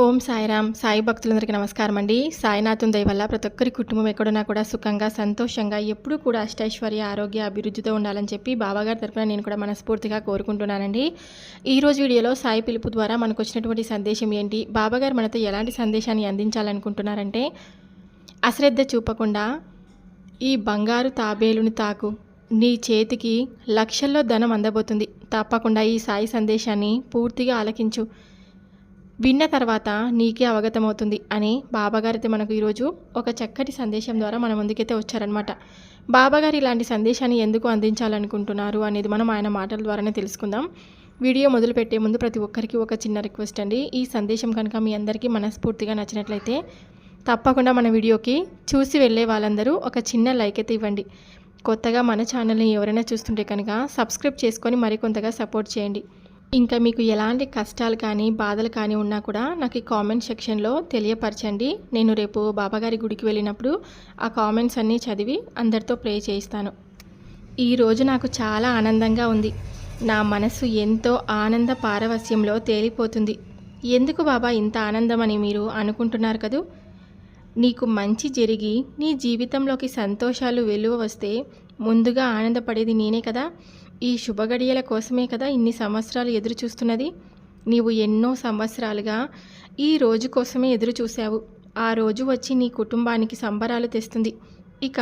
ఓం సాయిరామ్. సాయి భక్తులందరికీ నమస్కారం అండి. సాయినాథుని దయ వల్ల ప్రతి ఒక్కరి కుటుంబం ఎక్కడున్నా కూడా సుఖంగా, సంతోషంగా, ఎప్పుడూ కూడా అష్టైశ్వర్య, ఆరోగ్య, అభివృద్ధితో ఉండాలని చెప్పి బాబాగారి తరపున నేను కూడా మనస్ఫూర్తిగా కోరుకుంటున్నానండి. ఈరోజు వీడియోలో సాయి పిలుపు ద్వారా మనకు వచ్చినటువంటి సందేశం ఏంటి, బాబాగారు మనతో ఎలాంటి సందేశాన్ని అందించాలనుకుంటున్నారంటే, అశ్రద్ధ చూపకుండా ఈ బంగారు తాబేలుని తాకు, నీ చేతికి లక్షల్లో ధనం అందబోతుంది. తప్పకుండా ఈ సాయి సందేశాన్ని పూర్తిగా ఆలకించు, విన్న తర్వాత నీకే అవగతమవుతుంది అని బాబాగారైతే మనకు ఈరోజు ఒక చక్కటి సందేశం ద్వారా మన ముందుకైతే వచ్చారనమాట. బాబాగారు ఇలాంటి సందేశాన్ని ఎందుకు అందించాలనుకుంటున్నారు అనేది మనం ఆయన మాటల ద్వారానే తెలుసుకుందాం. వీడియో మొదలుపెట్టే ముందు ప్రతి ఒక్కరికి ఒక చిన్న రిక్వెస్ట్ అండి. ఈ సందేశం కనుక మీ అందరికీ మనస్ఫూర్తిగా నచ్చినట్లయితే తప్పకుండా మన వీడియోకి చూసి వెళ్ళే వాళ్ళందరూ ఒక చిన్న లైక్ అయితే ఇవ్వండి. కొత్తగా మన ఛానల్ని ఎవరైనా చూస్తుంటే కనుక సబ్స్క్రైబ్ చేసుకొని మరికొంతగా సపోర్ట్ చేయండి. ఇంకా మీకు ఎలాంటి కష్టాలు కానీ బాధలు కానీ ఉన్నా కూడా నాకు ఈ కామెంట్ సెక్షన్లో తెలియపరచండి. నేను రేపు బాబాగారి గుడికి వెళ్ళినప్పుడు ఆ కామెంట్స్ అన్నీ చదివి అందరితో ప్రే చేయిస్తాను. ఈరోజు నాకు చాలా ఆనందంగా ఉంది. నా మనసు ఎంతో ఆనంద పారవస్యంలో తేలిపోతుంది. ఎందుకు బాబా ఇంత ఆనందమని మీరు అనుకుంటున్నారు కదూ. నీకు మంచి జరిగి నీ జీవితంలోకి సంతోషాలు వెలువ వస్తే ముందుగా ఆనందపడేది నేనే కదా. ఈ శుభగడియల కోసమే కదా ఇన్ని సంవత్సరాలు ఎదురు చూస్తున్నది. నీవు ఎన్నో సంవత్సరాలుగా ఈ రోజు కోసమే ఎదురు చూశావు. ఆ రోజు వచ్చి నీ కుటుంబానికి సంబరాలు తెస్తుంది. ఇక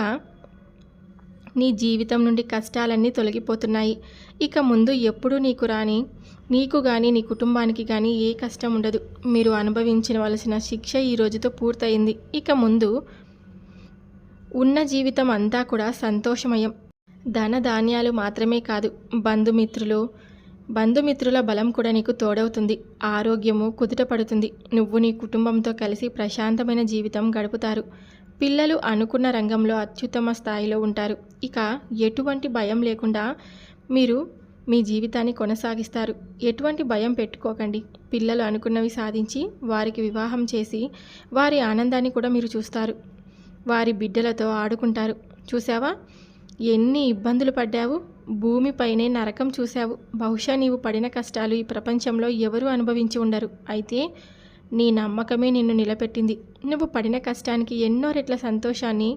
నీ జీవితం నుండి కష్టాలన్నీ తొలగిపోతున్నాయి. ఇక ముందు ఎప్పుడూ నీకు కానీ నీ కుటుంబానికి కానీ ఏ కష్టం ఉండదు. మీరు అనుభవించవలసిన శిక్ష ఈ రోజుతో పూర్తయింది. ఇక ముందు ఉన్న జీవితం అంతా కూడా సంతోషమయం. ధన ధాన్యాలు మాత్రమే కాదు, బంధుమిత్రుల బలం కూడా నీకు తోడవుతుంది. ఆరోగ్యము కుదుట పడుతుంది. నువ్వు నీ కుటుంబంతో కలిసి ప్రశాంతమైన జీవితం గడుపుతారు. పిల్లలు అనుకున్న రంగంలో అత్యుత్తమ స్థాయిలో ఉంటారు. ఇక ఎటువంటి భయం లేకుండా మీరు మీ జీవితాన్ని కొనసాగిస్తారు. ఎటువంటి భయం పెట్టుకోకండి. పిల్లలు అనుకున్నవి సాధించి వారికి వివాహం చేసి వారి ఆనందాన్ని కూడా మీరు చూస్తారు. వారి బిడ్డలతో ఆడుకుంటారు. చూసావా ఎన్ని ఇబ్బందులు పడ్డావు. భూమిపైనే నరకం చూశావు. బహుశా నీవు పడిన కష్టాలు ఈ ప్రపంచంలో ఎవరూ అనుభవించి ఉండరు. అయితే నీ నమ్మకమే నిన్ను నిలబెట్టింది. నువ్వు పడిన కష్టానికి ఎన్నో రెట్ల సంతోషాన్ని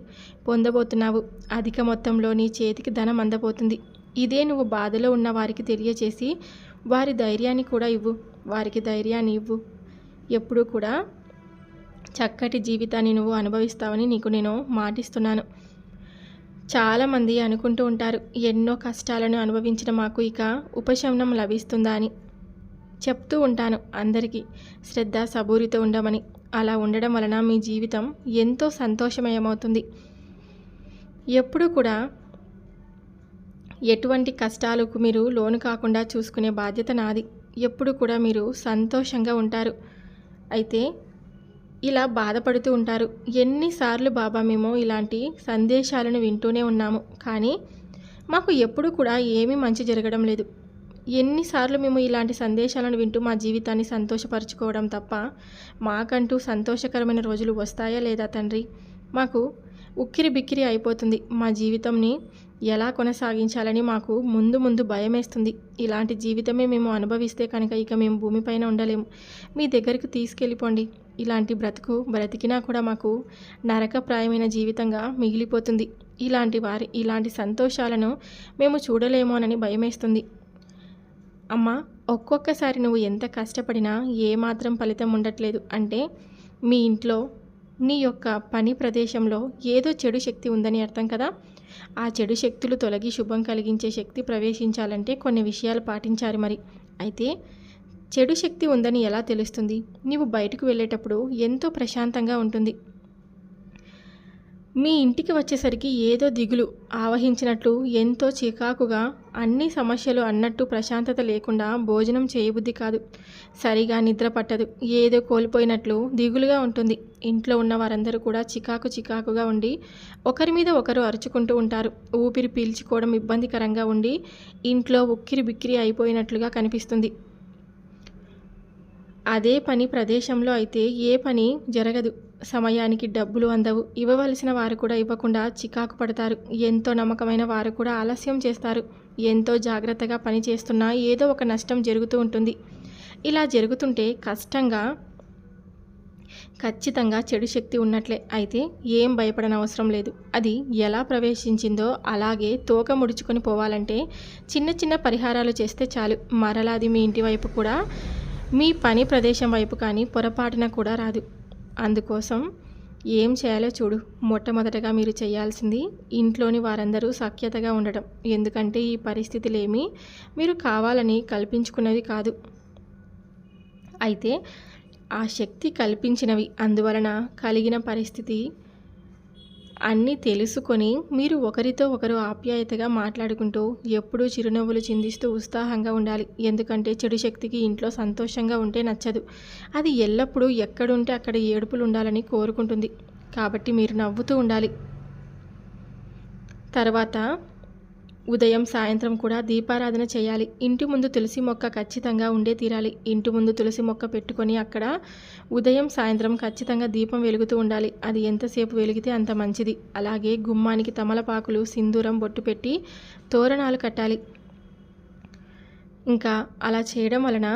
పొందబోతున్నావు. అధిక మొత్తంలో నీ చేతికి ధనం అందబోతుంది. ఇదే నువ్వు బాధలో ఉన్న వారికి తెలియచేసి వారి ధైర్యాన్ని కూడా ఇవ్వు. వారికి ధైర్యాన్ని ఇవ్వు. ఎప్పుడూ కూడా చక్కటి జీవితాన్ని నువ్వు అనుభవిస్తావని నీకు నేను మాటిస్తున్నాను. చాలామంది అనుకుంటూ ఉంటారు, ఎన్నో కష్టాలను అనుభవించిన మాకు ఇక ఉపశమనం లభిస్తుందా అని. చెప్తూ ఉంటాను అందరికీ, శ్రద్ధ సబూరితో ఉండమని. అలా ఉండడం వలన మీ జీవితం ఎంతో సంతోషమయమవుతుంది. ఎప్పుడూ కూడా ఎటువంటి కష్టాలకు మీరు లోను కాకుండా చూసుకునే బాధ్యత నాది. ఎప్పుడు కూడా మీరు సంతోషంగా ఉంటారు. అయితే ఇలా బాధపడుతూ ఉంటారు. ఎన్నిసార్లు బాబా మేము ఇలాంటి సందేశాలను వింటూనే ఉన్నాము, కానీ మాకు ఎప్పుడు కూడా ఏమీ మంచి జరగడం లేదు. ఎన్నిసార్లు మేము ఇలాంటి సందేశాలను వింటూ మా జీవితాన్ని సంతోషపరచుకోవడం తప్ప మాకంటూ సంతోషకరమైన రోజులు వస్తాయా లేదా తండ్రి. మాకు ఉక్కిరి బిక్కిరి అయిపోతుంది. మా జీవితంని ఎలా కొనసాగించాలని మాకు ముందు భయమేస్తుంది. ఇలాంటి జీవితమే మేము అనుభవిస్తే కనుక ఇక మేము భూమిపైన ఉండలేము. మీ దగ్గరికి తీసుకెళ్ళిపోండి. ఇలాంటి బ్రతికినా కూడా మాకు నరకప్రాయమైన జీవితంగా మిగిలిపోతుంది. ఇలాంటి సంతోషాలను మేము చూడలేమోనని భయమేస్తుంది. అమ్మా, ఒక్కొక్కసారి నువ్వు ఎంత కష్టపడినా ఏమాత్రం ఫలితం ఉండట్లేదు అంటే మీ ఇంట్లో నీ యొక్క పని ప్రదేశంలో ఏదో చెడు శక్తి ఉందని అర్థం కదా. ఆ చెడు శక్తులు తొలగి శుభం కలిగించే శక్తి ప్రవేశించాలంటే కొన్ని విషయాలు పాటించాలి మరి. అయితే చెడు శక్తి ఉందని ఎలా తెలుస్తుంది? నీవు బయటకు వెళ్ళేటప్పుడు ఎంతో ప్రశాంతంగా ఉంటుంది. మీ ఇంటికి వచ్చేసరికి ఏదో దిగులు ఆవహించినట్లు, ఎంతో చికాకుగా, అన్ని సమస్యలు అన్నట్టు ప్రశాంతత లేకుండా భోజనం చేయబుద్ధి కాదు. సరిగా నిద్ర పట్టదు. ఏదో కోల్పోయినట్లు దిగులుగా ఉంటుంది. ఇంట్లో ఉన్న వారందరూ కూడా చికాకుగా ఉండి ఒకరి మీద ఒకరు అరుచుకుంటూ ఉంటారు. ఊపిరి పీల్చుకోవడం ఇబ్బందికరంగా ఉండి ఇంట్లో ఉక్కిరి బిక్కిరి అయిపోయినట్లుగా కనిపిస్తుంది. అదే పని ప్రదేశంలో అయితే ఏ పని జరగదు. సమయానికి డబ్బులు అందవు. ఇవ్వవలసిన వారు కూడా ఇవ్వకుండా చికాకు పడతారు. ఎంతో నమ్మకమైన వారు కూడా ఆలస్యం చేస్తారు. ఎంతో జాగ్రత్తగా పని చేస్తున్నా ఏదో ఒక నష్టం జరుగుతూ ఉంటుంది. ఇలా జరుగుతుంటే కష్టంగా ఖచ్చితంగా చెడు శక్తి ఉన్నట్లే. అయితే ఏం భయపడనవసరం లేదు. అది ఎలా ప్రవేశించిందో అలాగే తోక ముడుచుకొని పోవాలంటే చిన్న చిన్న పరిహారాలు చేస్తే చాలు. మరలా అది మీ ఇంటి వైపు కూడా, మీ పని ప్రదేశం వైపు కానీ పొరపాటున కూడా రాదు. అందుకోసం ఏం చేయాలో చూడు. మొట్టమొదటగా మీరు చేయాల్సింది ఇంట్లోని వారందరూ సఖ్యతగా ఉండటం. ఎందుకంటే ఈ పరిస్థితులేమీ మీరు కావాలని కల్పించుకున్నవి కాదు. అయితే ఆ శక్తి కల్పించినవి. అందువలన కలిగిన పరిస్థితి అన్నీ తెలుసుకొని మీరు ఒకరితో ఒకరు ఆప్యాయతగా మాట్లాడుకుంటూ ఎప్పుడూ చిరునవ్వులు చిందిస్తూ ఉత్సాహంగా ఉండాలి. ఎందుకంటే చెడు శక్తికి ఇంట్లో సంతోషంగా ఉంటే నచ్చదు. అది ఎల్లప్పుడూ ఎక్కడుంటే అక్కడ ఏడుపులు ఉండాలని కోరుకుంటుంది. కాబట్టి మీరు నవ్వుతూ ఉండాలి. తర్వాత ఉదయం సాయంత్రం కూడా దీపారాధన చేయాలి. ఇంటి ముందు తులసి మొక్క ఖచ్చితంగా ఉండే తీరాలి. ఇంటి ముందు తులసి మొక్క పెట్టుకొని అక్కడ ఉదయం సాయంత్రం ఖచ్చితంగా దీపం వెలుగుతూ ఉండాలి. అది ఎంతసేపు వెలిగితే అంత మంచిది. అలాగే గుమ్మానికి తమలపాకులు, సింధూరం బొట్టు పెట్టి తోరణాలు కట్టాలి. ఇంకా అలా చేయడం వలన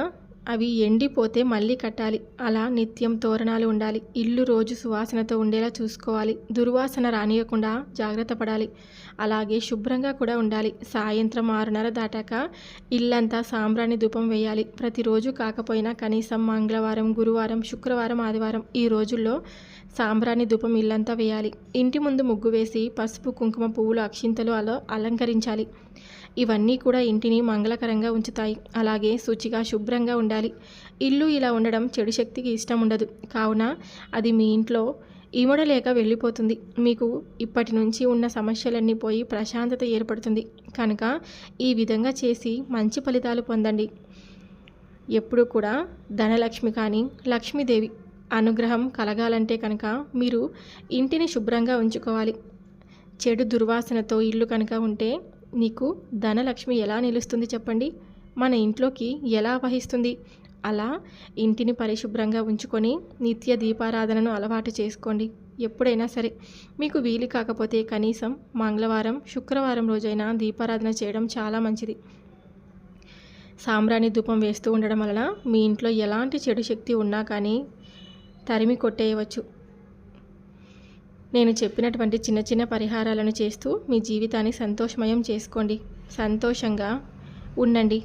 అవి ఎండిపోతే మళ్ళీ కట్టాలి. అలా నిత్యం తోరణాలు ఉండాలి. ఇల్లు రోజు సువాసనతో ఉండేలా చూసుకోవాలి. దుర్వాసన రానియకుండా జాగ్రత్త పడాలి. అలాగే శుభ్రంగా కూడా ఉండాలి. సాయంత్రం 6:30 దాటాక ఇల్లంతా సాంబ్రాణి ధూపం వేయాలి. ప్రతిరోజు కాకపోయినా కనీసం మంగళవారం, గురువారం, శుక్రవారం, ఆదివారం ఈ రోజుల్లో సాంబ్రాణి ధూపం ఇల్లంతా వేయాలి. ఇంటి ముందు ముగ్గు వేసి పసుపు, కుంకుమ, పువ్వులు, అక్షింతలు అలా అలంకరించాలి. ఇవన్నీ కూడా ఇంటిని మంగళకరంగా ఉంచుతాయి. అలాగే శుచిగా శుభ్రంగా ఉండాలి. ఇల్లు ఇలా ఉండడం చెడు శక్తికి ఇష్టం ఉండదు. కావున అది మీ ఇంట్లో ఇమడలేక వెళ్ళిపోతుంది. మీకు ఇప్పటి నుంచి ఉన్న సమస్యలన్నీ పోయి ప్రశాంతత ఏర్పడుతుంది. కనుక ఈ విధంగా చేసి మంచి ఫలితాలు పొందండి. ఎప్పుడు కూడా ధనలక్ష్మి కానీ లక్ష్మీదేవి అనుగ్రహం కలగాలంటే కనుక మీరు ఇంటిని శుభ్రంగా ఉంచుకోవాలి. చెడు దుర్వాసనతో ఇల్లు కనుక ఉంటే నీకు ధనలక్ష్మి ఎలా నిలుస్తుంది చెప్పండి? మన ఇంట్లోకి ఎలా వహిస్తుంది? అలా ఇంటిని పరిశుభ్రంగా ఉంచుకొని నిత్య దీపారాధనను అలవాటు చేసుకోండి. ఎప్పుడైనా సరే మీకు వీలు కాకపోతే కనీసం మంగళవారం, శుక్రవారం రోజైనా దీపారాధన చేయడం చాలా మంచిది. సాంబ్రాణి ధూపం వేస్తూ ఉండడం వలన మీ ఇంట్లో ఎలాంటి చెడు శక్తి ఉన్నా కానీ తరిమి కొట్టేయవచ్చు. నేను చెప్పినటువంటి చిన్న చిన్న పరిహారాలను చేస్తూ మీ జీవితాన్ని సంతోషమయం చేసుకోండి. సంతోషంగా ఉండండి.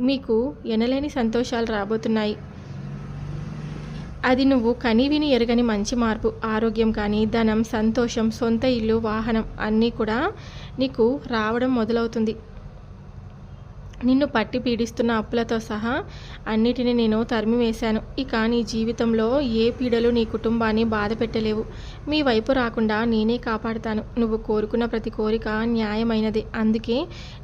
మీకు ఎనలేని సంతోషాలు రాబోతున్నాయి. అది నువ్వు కనివిని ఎరగని మంచి మార్పు. ఆరోగ్యం కానీ, ధనం, సంతోషం, సొంత ఇల్లు, వాహనం అన్నీ కూడా నీకు రావడం మొదలవుతుంది. నిన్ను పట్టి పీడిస్తున్న అప్పులతో సహా అన్నిటినీ నేను తరిమివేశాను. ఇక నీ జీవితంలో ఏ పీడలు నీ కుటుంబాన్ని బాధ పెట్టలేవు. మీ వైపు రాకుండా నేనే కాపాడుతాను. నువ్వు కోరుకున్న ప్రతి కోరిక న్యాయమైనదే. అందుకే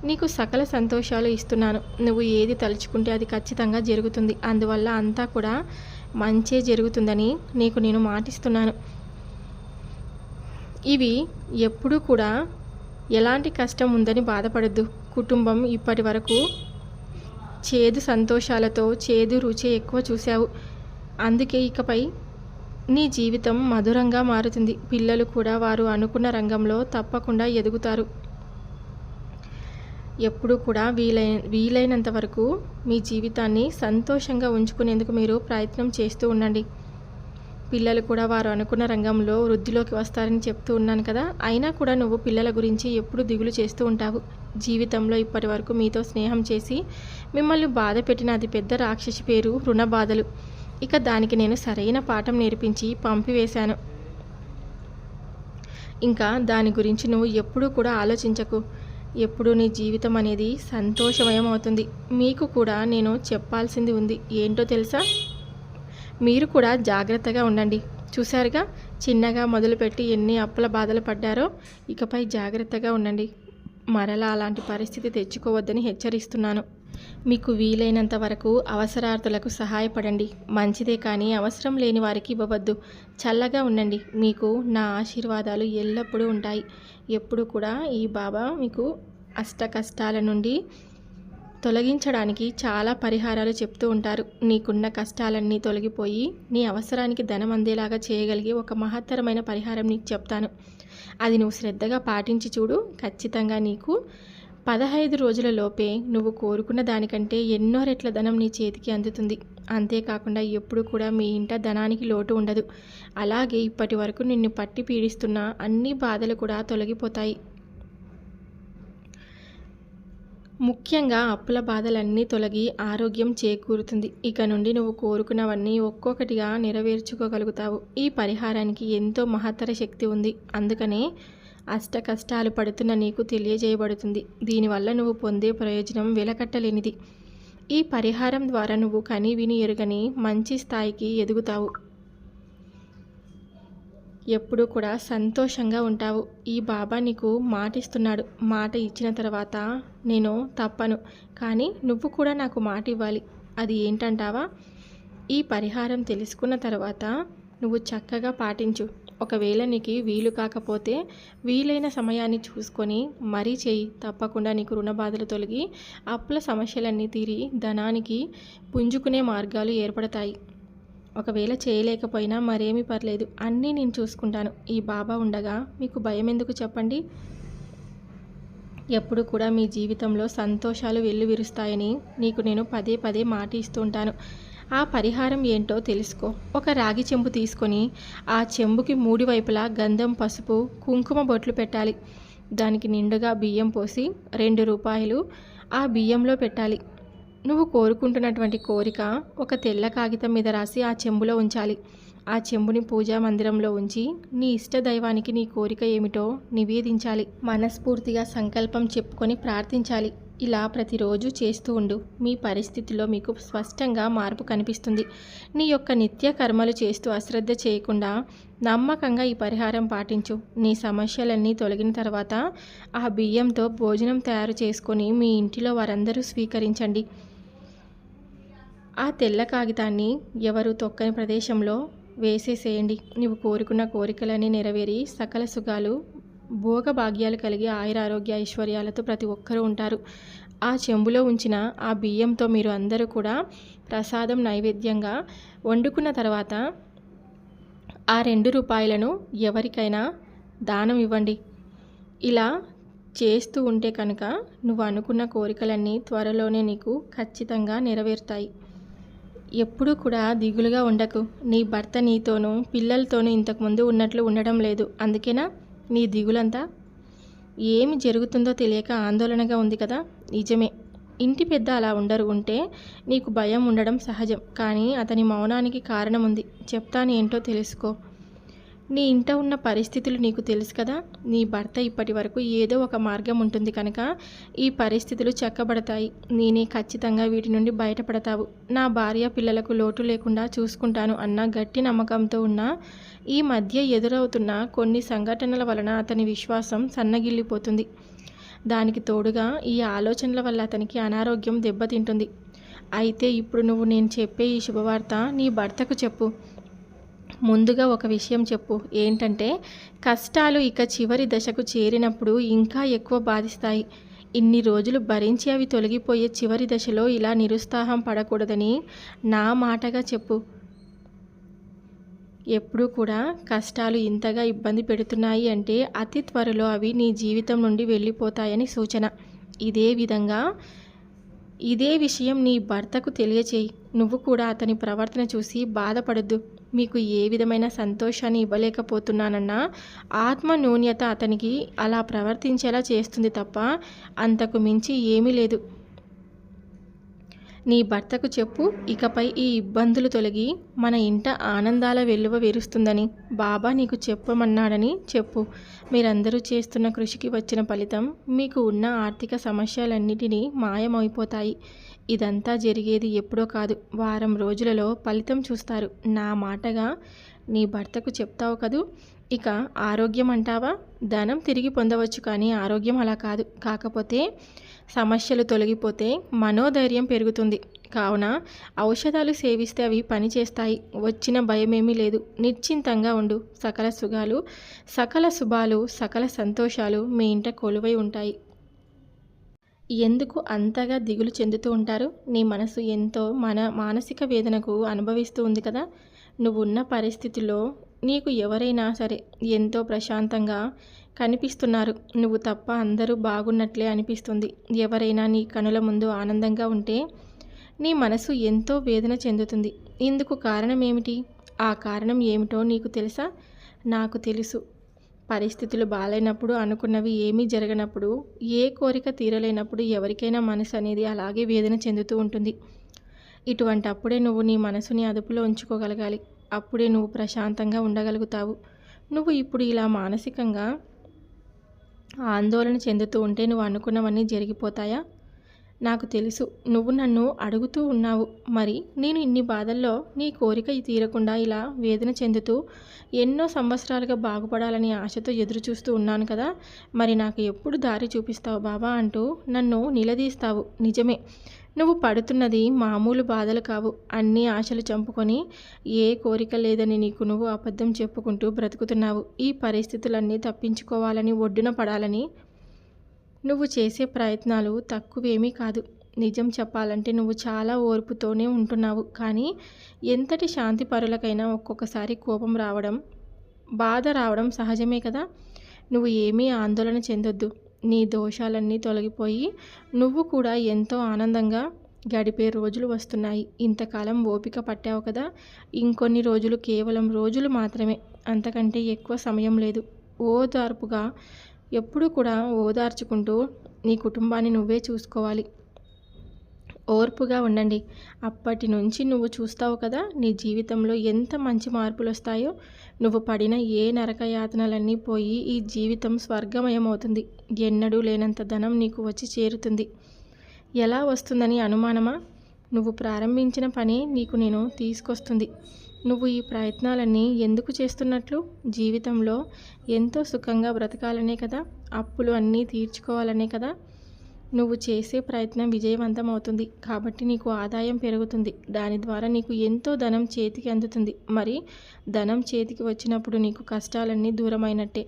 నీకు సకల సంతోషాలు ఇస్తున్నాను. నువ్వు ఏది తలుచుకుంటే అది ఖచ్చితంగా జరుగుతుంది. అందువల్ల అంతా కూడా మంచే జరుగుతుందని నీకు నేను మాటిస్తున్నాను. ఇవి ఎప్పుడూ కూడా ఎలాంటి కష్టం ఉందని బాధపడద్దు. కుటుంబం ఇప్పటి వరకు చేదు సంతోషాలతో చేదు రుచి ఎక్కువ చూశావు. అందుకే ఇకపై నీ జీవితం మధురంగా మారుతుంది. పిల్లలు కూడా వారు అనుకున్న రంగంలో తప్పకుండా ఎదుగుతారు. ఎప్పుడూ కూడా వీలైనంత వరకు మీ జీవితాన్ని సంతోషంగా ఉంచుకునేందుకు మీరు ప్రయత్నం చేస్తూ ఉండండి. పిల్లలు కూడా వారు అనుకున్న రంగంలో వృద్ధిలోకి వస్తారని చెప్తూ ఉన్నాను కదా. అయినా కూడా నువ్వు పిల్లల గురించి ఎప్పుడు దిగులు చేస్తూ ఉంటావు. జీవితంలో ఇప్పటి వరకు మీతో స్నేహం చేసి మిమ్మల్ని బాధ పెట్టిన అతి పెద్ద రాక్షసి పేరు రుణ బాధలు. ఇక దానికి నేను సరైన పాఠం నేర్పించి పంపివేశాను. ఇంకా దాని గురించి నువ్వు ఎప్పుడూ కూడా ఆలోచించకు. ఎప్పుడు నీ జీవితం అనేది సంతోషమయం అవుతుంది. మీకు కూడా నేను చెప్పాల్సింది ఉంది. ఏంటో తెలుసా? మీరు కూడా జాగ్రత్తగా ఉండండి. చూశారుగా, చిన్నగా మొదలుపెట్టి ఎన్ని అప్పుల బాధలు పడ్డారో. ఇకపై జాగ్రత్తగా ఉండండి. మరలా అలాంటి పరిస్థితి తెచ్చుకోవద్దని హెచ్చరిస్తున్నాను. మీకు వీలైనంత వరకు అవసరార్థులకు సహాయపడండి. మంచిదే కానీ అవసరం లేని వారికి ఇవ్వవద్దు. చల్లగా ఉండండి. మీకు నా ఆశీర్వాదాలు ఎల్లప్పుడూ ఉంటాయి. ఎప్పుడు కూడా ఈ బాబా మీకు అష్ట కష్టాల నుండి తొలగించడానికి చాలా పరిహారాలు చెప్తూ ఉంటారు. నీకున్న కష్టాలన్నీ తొలగిపోయి నీ అవసరానికి ధనం అందేలాగా చేయగలిగే ఒక మహత్తరమైన పరిహారం నీకు చెప్తాను. అది నువ్వు శ్రద్ధగా పాటించి చూడు. ఖచ్చితంగా నీకు 15 రోజుల లోపే నువ్వు కోరుకున్న దానికంటే ఎన్నో రెట్ల ధనం నీ చేతికి అందుతుంది. అంతేకాకుండా ఎప్పుడు కూడా మీ ఇంట ధనానికి లోటు ఉండదు. అలాగే ఇప్పటి వరకు నిన్ను పట్టి పీడిస్తున్న అన్ని బాధలు కూడా తొలగిపోతాయి. ముఖ్యంగా అప్పుల బాధలన్నీ తొలగి ఆరోగ్యం చేకూరుతుంది. ఇక నుండి నువ్వు కోరుకున్నవన్నీ ఒక్కొక్కటిగా నెరవేర్చుకోగలుగుతావు. ఈ పరిహారానికి ఎంతో మహత్తర శక్తి ఉంది. అందుకనే అష్ట కష్టాలు పడుతున్న నీకు తెలియజేయబడుతుంది. దీనివల్ల నువ్వు పొందే ప్రయోజనం వెలకట్టలేనిది. ఈ పరిహారం ద్వారా నువ్వు కని విని ఎరుగని మంచి స్థాయికి ఎదుగుతావు. ఎప్పుడూ కూడా సంతోషంగా ఉంటావు. ఈ బాబా నీకు మాటిస్తున్నాడు. మాట ఇచ్చిన తర్వాత నేను తప్పను, కానీ నువ్వు కూడా నాకు మాట ఇవ్వాలి. అది ఏంటంటావా? ఈ పరిహారం తెలుసుకున్న తర్వాత నువ్వు చక్కగా పాటించు. ఒకవేళ నీకు వీలు కాకపోతే వీలైన సమయాన్ని చూసుకొని మరీ చేయి. తప్పకుండా నీకు రుణ బాధలు తొలగి అప్పుల సమస్యలన్నీ తీరి ధనానికి పుంజుకునే మార్గాలు ఏర్పడతాయి. ఒకవేళ చేయలేకపోయినా మరేమీ పర్లేదు, అన్నీ నేను చూసుకుంటాను. ఈ బాబా ఉండగా మీకు భయం ఎందుకు చెప్పండి? ఎప్పుడు కూడా మీ జీవితంలో సంతోషాలు వెల్లువిరుస్తాయని నీకు నేను పదే పదే మాట ఇస్తుంటాను. ఆ పరిహారం ఏంటో తెలుసుకో. ఒక రాగి చెంబు తీసుకొని ఆ చెంబుకి 3 వైపులా గంధం, పసుపు, కుంకుమ బొట్లు పెట్టాలి. దానికి నిండుగా బియ్యం పోసి 2 రూపాయలు ఆ బియ్యంలో పెట్టాలి. నువ్వు కోరుకుంటున్నటువంటి కోరిక ఒక తెల్ల కాగితం మీద రాసి ఆ చెంబులో ఉంచాలి. ఆ చెంబుని పూజా మందిరంలో ఉంచి నీ ఇష్ట దైవానికి నీ కోరిక ఏమిటో నివేదించాలి. మనస్ఫూర్తిగా సంకల్పం చెప్పుకొని ప్రార్థించాలి. ఇలా ప్రతిరోజు చేస్తూ ఉండు. మీ పరిస్థితిలో మీకు స్పష్టంగా మార్పు కనిపిస్తుంది. నీ యొక్క నిత్య కర్మలు చేస్తూ అశ్రద్ధ చేయకుండా నమ్మకంగా ఈ పరిహారం పాటించు. నీ సమస్యలన్నీ తొలగిన తర్వాత ఆ బియ్యంతో భోజనం తయారు చేసుకొని మీ ఇంటిలో వారందరూ స్వీకరించండి. ఆ తెల్ల కాగితాన్ని ఎవరు తొక్కని ప్రదేశంలో వేసేసేయండి. నువ్వు కోరుకున్న కోరికలన్నీ నెరవేరి సకల సుఖాలు, భోగభాగ్యాలు కలిగి ఆయురారోగ్య ఐశ్వర్యాలతో ప్రతి ఒక్కరూ ఉంటారు. ఆ చెంబులో ఉంచిన ఆ బియ్యంతో మీరు అందరూ కూడా ప్రసాదం నైవేద్యంగా వండుకున్న తర్వాత ఆ 2 రూపాయలను ఎవరికైనా దానం ఇవ్వండి. ఇలా చేస్తూ ఉంటే కనుక నువ్వు అనుకున్న కోరికలన్నీ త్వరలోనే నీకు ఖచ్చితంగా నెరవేరుతాయి. ఎప్పుడూ కూడా దిగులుగా ఉండకు. నీ భర్త నీతోనూ పిల్లలతోనూ ఇంతకుముందు ఉన్నట్లు ఉండడం లేదు. అందుకేనా నీ దిగులంతా? ఏమి జరుగుతుందో తెలియక ఆందోళనగా ఉంది కదా? నిజమే, ఇంటి పెద్ద అలా ఉంటే నీకు భయం ఉండడం సహజం. కానీ అతని మౌనానికి కారణం ఉంది. చెప్తాను, ఏంటో తెలుసుకో. నీ ఇంట ఉన్న పరిస్థితులు నీకు తెలుసు కదా. నీ భర్త ఇప్పటి వరకు ఏదో ఒక మార్గం ఉంటుంది కనుక ఈ పరిస్థితులు చక్కబడతాయి. నేనే ఖచ్చితంగా వీటి నుండి బయటపడతావు. నా భార్య పిల్లలకు లోటు లేకుండా చూసుకుంటాను అన్న గట్టి నమ్మకంతో ఉన్న ఈ మధ్య ఎదురవుతున్న కొన్ని సంఘటనల వలన అతని విశ్వాసం సన్నగిల్లిపోతుంది. దానికి తోడుగా ఈ ఆలోచనల వల్ల అతనికి అనారోగ్యం దెబ్బతింటుంది. అయితే ఇప్పుడు నువ్వు నేను చెప్పే ఈ శుభవార్త నీ భర్తకు చెప్పు. ముందుగా ఒక విషయం చెప్పు. ఏంటంటే, కష్టాలు ఇక చివరి దశకు చేరినప్పుడు ఇంకా ఎక్కువ బాధిస్తాయి. ఇన్ని రోజులు భరించి అవి తొలగిపోయే చివరి దశలో ఇలా నిరుత్సాహం పడకూడదని నా మాటగా చెప్పు. ఎప్పుడూ కూడా కష్టాలు ఇంతగా ఇబ్బంది పెడుతున్నాయి అంటే అతి త్వరలో అవి నీ జీవితం నుండి వెళ్ళిపోతాయని సూచన. ఇదే విషయం నీ భర్తకు తెలియచేయి. నువ్వు కూడా అతని ప్రవర్తన చూసి బాధపడద్దు. మీకు ఏ విధమైన సంతోషాన్ని ఇవ్వలేకపోతున్నానన్న ఆత్మ న్యూన్యత అతనికి అలా ప్రవర్తించేలా చేస్తుంది తప్ప అంతకు మించి ఏమీ లేదు. నీ భర్తకు చెప్పు, ఇకపై ఈ ఇబ్బందులు తొలగి మన ఇంట ఆనందాల వెల్లువ విరుస్తుందని బాబా నీకు చెప్పమన్నాడని చెప్పు. మీరందరూ చేస్తున్న కృషికి వచ్చిన ఫలితం మీకు ఉన్న ఆర్థిక సమస్యలన్నిటినీ మాయమైపోతాయి. ఇదంతా జరిగేది ఎప్పుడో కాదు, వారం రోజులలో ఫలితం చూస్తారు. నా మాటగా నీ భర్తకు చెప్తావు కదూ. ఇక ఆరోగ్యం అంటావా? ధనం తిరిగి పొందవచ్చు, కానీ ఆరోగ్యం అలా కాదు. కాకపోతే సమస్యలు తొలగిపోతే మనోధైర్యం పెరుగుతుంది. కావున ఔషధాలు సేవిస్తే అవి పనిచేస్తాయి. వచ్చిన భయమేమీ లేదు. నిశ్చింతంగా ఉండు. సకల సుఖాలు, సకల శుభాలు, సకల సంతోషాలు మీ ఇంట కొలువై ఉంటాయి. ఎందుకు అంతగా దిగులు చెందుతూ ఉంటారు? నీ మనసు ఎంతో మానసిక వేదనకు అనుభవిస్తూ ఉంది కదా. నువ్వున్న పరిస్థితిలో నీకు ఎవరైనా సరే ఎంతో ప్రశాంతంగా కనిపిస్తున్నారు. నువ్వు తప్ప అందరూ బాగున్నట్లే అనిపిస్తుంది. ఎవరైనా నీ కనుల ముందు ఆనందంగా ఉంటే నీ మనసు ఎంతో వేదన చెందుతుంది. ఇందుకు కారణం ఏమిటి? ఆ కారణం ఏమిటో నీకు తెలుసా? నాకు తెలుసు. పరిస్థితులు బాలేనప్పుడు, అనుకున్నవి ఏమీ జరగనప్పుడు, ఏ కోరిక తీరలేనప్పుడు ఎవరికైనా మనసు అనేది అలాగే వేదన చెందుతూ ఉంటుంది. ఇటువంటప్పుడే నువ్వు నీ మనసుని అదుపులో ఉంచుకోగలగాలి. అప్పుడే నువ్వు ప్రశాంతంగా ఉండగలుగుతావు. నువ్వు ఇప్పుడు ఇలా మానసికంగా ఆందోళన చెందుతూ ఉంటే నువ్వు అనుకున్నవన్నీ జరిగిపోతాయా? నాకు తెలుసు. నువ్వు నన్ను అడుగుతూ ఉన్నావు. మరి నేను ఇన్ని బాధల్లో నీ కోరిక తీరకుండా ఇలా వేదన చెందుతూ ఎన్నో సంవత్సరాలుగా బాగుపడాలని ఆశతో ఎదురు చూస్తూ ఉన్నాను కదా. మరి నాకు ఎప్పుడు దారి చూపిస్తావు బాబా అంటూ నన్ను నిలదీస్తావు. నిజమే, నువ్వు పడుతున్నది మామూలు బాధలు కావు. అన్ని ఆశలు చంపుకొని ఏ కోరిక లేదని నీకు నువ్వు అబద్ధం చెప్పుకుంటూ బ్రతుకుతున్నావు. ఈ పరిస్థితులన్నీ తప్పించుకోవాలని, ఒడ్డున పడాలని నువ్వు చేసే ప్రయత్నాలు తక్కువేమీ కాదు. నిజం చెప్పాలంటే నువ్వు చాలా ఓర్పుతోనే ఉంటున్నావు. కానీ ఎంతటి శాంతి పరులకైనా ఒక్కొక్కసారి కోపం రావడం, బాధ రావడం సహజమే కదా. నువ్వు ఏమీ ఆందోళన చెందొద్దు. నీ దోషాలన్నీ తొలగిపోయి నువ్వు కూడా ఎంతో ఆనందంగా గడిపే రోజులు వస్తున్నాయి. ఇంతకాలం ఓపిక పట్టావు కదా. ఇంకొన్ని రోజులు, కేవలం రోజులు మాత్రమే, అంతకంటే ఎక్కువ సమయం లేదు. ఓదార్పుగా ఎప్పుడూ కూడా ఓదార్చుకుంటూ నీ కుటుంబాన్ని నువ్వే చూసుకోవాలి. ఓర్పుగా ఉండండి. అప్పటి నుంచి నువ్వు చూస్తావు కదా నీ జీవితంలో ఎంత మంచి మార్పులు వస్తాయో. నువ్వు పడిన ఏ నరకయాతనలన్నీ పోయి ఈ జీవితం స్వర్గమయమవుతుంది. ఎన్నడూ లేనంత ధనం నీకు వచ్చి చేరుతుంది. ఎలా వస్తుందని అనుమానమా? నువ్వు ప్రారంభించిన పని నీకు నేను తీసుకొస్తుంది. నువ్వు ఈ ప్రయత్నాలన్నీ ఎందుకు చేస్తున్నట్లు? జీవితంలో ఎంతో సుఖంగా బ్రతకాలనే కదా. అప్పులు అన్నీ తీర్చుకోవాలనే కదా. నువ్వు చేసే ప్రయత్నం విజయవంతం అవుతుంది కాబట్టి నీకు ఆదాయం పెరుగుతుంది. దాని ద్వారా నీకు ఎంతో ధనం చేతికి అందుతుంది. మరి ధనం చేతికి వచ్చినప్పుడు నీకు కష్టాలన్నీ దూరమైనట్టే.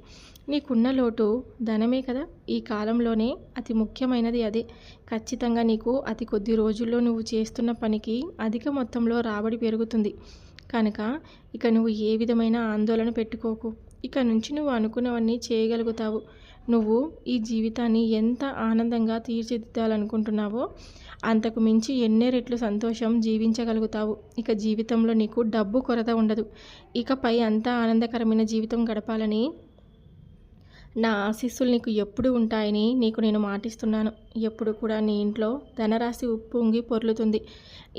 నీకున్న లోటు ధనమే కదా. ఈ కాలంలోనే అతి ముఖ్యమైనది అదే. ఖచ్చితంగా నీకు అతి కొద్ది రోజుల్లో నువ్వు చేస్తున్న పనికి అధిక మొత్తంలో రాబడి పెరుగుతుంది. కనుక ఇక నువ్వు ఏ విధమైన ఆందోళన పెట్టుకోకు. ఇక నుంచి నువ్వు అనుకున్నవన్నీ చేయగలుగుతావు. నువ్వు ఈ జీవితాన్ని ఎంత ఆనందంగా తీర్చిదిద్దాలనుకుంటున్నావో అంతకు మించి ఎన్నే రెట్లు సంతోషం జీవించగలుగుతావు. ఇక జీవితంలో నీకు డబ్బు కొరత ఉండదు. ఇకపై అంతా ఆనందకరమైన జీవితం గడపాలని నా ఆశీస్సులు నీకు ఎప్పుడు ఉంటాయని నీకు నేను మాటిస్తున్నాను. ఎప్పుడు కూడా నీ ఇంట్లో ధనరాశి ఉప్పొంగి పొర్లుతుంది.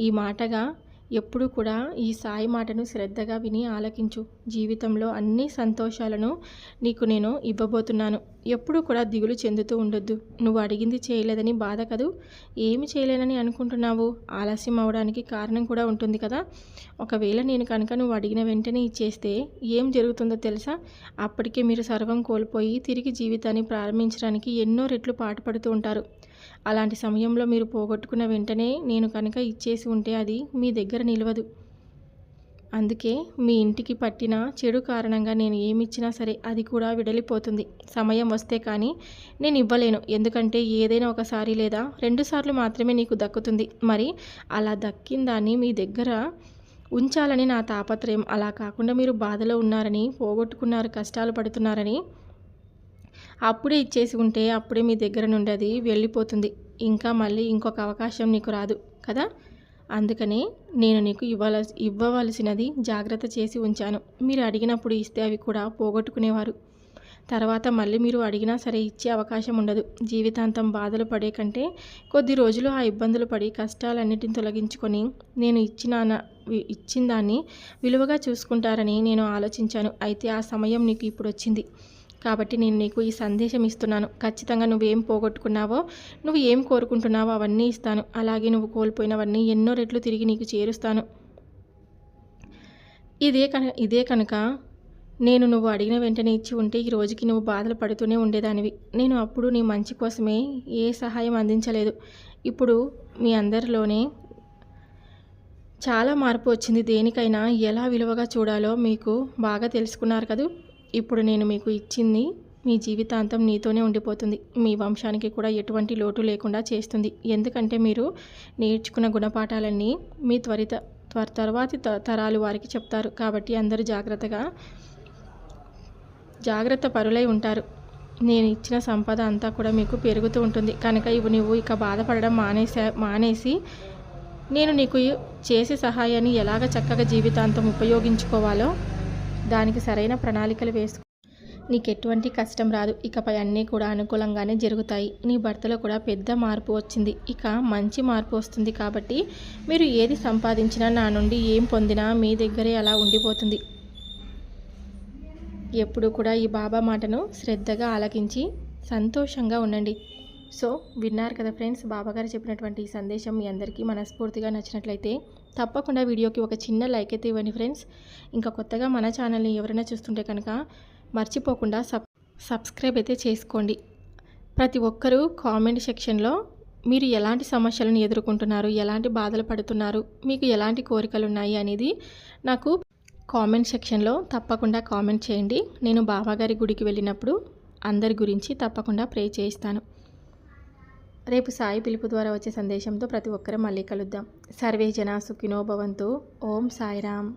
ఈ మాటగా ఎప్పుడు కూడా ఈ సాయి మాటను శ్రద్ధగా విని ఆలకించు. జీవితంలో అన్ని సంతోషాలను నీకు నేను ఇవ్వబోతున్నాను. ఎప్పుడు కూడా దిగులు చెందుతూ ఉండొద్దు. నువ్వు అడిగింది చేయలేదని బాధ కదూ. ఏమి చేయలేనని అనుకుంటున్నావు? ఆలస్యం అవడానికి కారణం కూడా ఉంటుంది కదా. ఒకవేళ నేను కనుక నువ్వు అడిగిన వెంటనే ఇచ్చేస్తే ఏం జరుగుతుందో తెలుసా? అప్పటికే మీరు సర్వం కోల్పోయి తిరిగి జీవితాన్ని ప్రారంభించడానికి ఎన్నో రెట్లు పాటుపడుతూ ఉంటారు. అలాంటి సమయంలో మీరు పోగొట్టుకున్న వెంటనే నేను కనుక ఇచ్చేసి ఉంటే అది మీ దగ్గర నిలవదు. అందుకే మీ ఇంటికి పట్టిన చెడు కారణంగా నేను ఏమిచ్చినా సరే అది కూడా విడలిపోతుంది. సమయం వస్తే కానీ నేను ఇవ్వలేను. ఎందుకంటే ఏదైనా ఒకసారి లేదా 2 సార్లు మాత్రమే నీకు దక్కుతుంది. మరి అలా దక్కిన దాన్ని మీ దగ్గర ఉంచాలని నా తాపత్రయం. అలా కాకుండా మీరు బాధలో ఉన్నారని, పోగొట్టుకున్నారు, కష్టాలు పడుతున్నారని అప్పుడే ఇచ్చేసి ఉంటే అప్పుడే మీ దగ్గర నుండి అది వెళ్ళిపోతుంది. ఇంకా మళ్ళీ ఇంకొక అవకాశం నీకు రాదు కదా. అందుకనే నేను నీకు ఇవ్వవలసినది జాగ్రత్త చేసి ఉంచాను. మీరు అడిగినప్పుడు ఇస్తే అవి కూడా పోగొట్టుకునేవారు. తర్వాత మళ్ళీ మీరు అడిగినా సరే ఇచ్చే అవకాశం ఉండదు. జీవితాంతం బాధలు పడే కంటే కొద్ది రోజులు ఆ ఇబ్బందులు పడి కష్టాలన్నిటిని తొలగించుకొని నేను ఇచ్చిన దాన్ని విలువగా చూసుకుంటారని నేను ఆలోచించాను. అయితే ఆ సమయం నీకు ఇప్పుడు వచ్చింది కాబట్టి నేను నీకు ఈ సందేశం ఇస్తున్నాను. ఖచ్చితంగా నువ్వేం పోగొట్టుకున్నావో, నువ్వు ఏం కోరుకుంటున్నావో అవన్నీ ఇస్తాను. అలాగే నువ్వు కోల్పోయినవన్నీ ఎన్నో రెట్లు తిరిగి నీకు చేరుస్తాను. ఇదే కనుక నేను నువ్వు అడిగిన వెంటనే ఇచ్చి ఉంటే ఈ రోజుకి నువ్వు బాధలు పడుతూనే ఉండేదానివి. నేను అప్పుడు నీ మంచి కోసమే ఏ సహాయం అందించలేదు. ఇప్పుడు మీ అందరిలోనే చాలా మార్పు వచ్చింది. దేనికైనా ఎలా విలువగా చూడాలో మీకు బాగా తెలుసుకున్నారు కదూ. ఇప్పుడు నేను మీకు ఇచ్చింది మీ జీవితాంతం నీతోనే ఉండిపోతుంది. మీ వంశానికి కూడా ఎటువంటి లోటు లేకుండా చేస్తుంది. ఎందుకంటే మీరు నేర్చుకున్న గుణపాఠాలన్నీ మీ తర్వాతి తరాలు వారికి చెప్తారు. కాబట్టి అందరూ జాగ్రత్త పరులై ఉంటారు. నేను ఇచ్చిన సంపద అంతా కూడా మీకు పెరుగుతూ ఉంటుంది. కనుక నువ్వు ఇక బాధపడడం మానేసి నేను నీకు చేసే సహాయాన్ని ఎలాగ చక్కగా జీవితాంతం ఉపయోగించుకోవాలో దానికి సరైన ప్రణాళికలు వేసుకో. నీకు ఎటువంటి కష్టం రాదు. ఇకపై అన్నీ కూడా అనుకూలంగానే జరుగుతాయి. నీ భర్తలో కూడా పెద్ద మార్పు వచ్చింది. ఇక మంచి మార్పు వస్తుంది. కాబట్టి మీరు ఏది సంపాదించినా, నా నుండి ఏం పొందినా మీ దగ్గరే అలా ఉండిపోతుంది. ఎప్పుడు కూడా ఈ బాబా మాటను శ్రద్ధగా ఆలకించి సంతోషంగా ఉండండి. సో విన్నారు కదా ఫ్రెండ్స్, బాబాగారు చెప్పినటువంటి ఈ సందేశం మీ అందరికీ మనస్ఫూర్తిగా నచ్చినట్లయితే తప్పకుండా వీడియోకి ఒక చిన్న లైక్ అయితే ఇవ్వండి ఫ్రెండ్స్. ఇంకా కొత్తగా మన ఛానల్ని ఎవరైనా చూస్తుంటే కనుక మర్చిపోకుండా సబ్స్క్రైబ్ అయితే చేసుకోండి. ప్రతి ఒక్కరూ కామెంట్ సెక్షన్లో మీరు ఎలాంటి సమస్యలను ఎదుర్కొంటున్నారు, ఎలాంటి బాధలు పడుతున్నారు, మీకు ఎలాంటి కోరికలు ఉన్నాయి అనేది నాకు కామెంట్ సెక్షన్లో తప్పకుండా కామెంట్ చేయండి. నేను బాబాగారి గుడికి వెళ్ళినప్పుడు అందరి గురించి తప్పకుండా ప్రే చేయిస్తాను. రేపు సాయి పిలుపు ద్వారా వచ్చే సందేశంతో ప్రతి ఒక్కరూ మళ్ళీ కలుద్దాం. సర్వే జనా సుఖినో భవంతు. ఓం సాయిరామ్.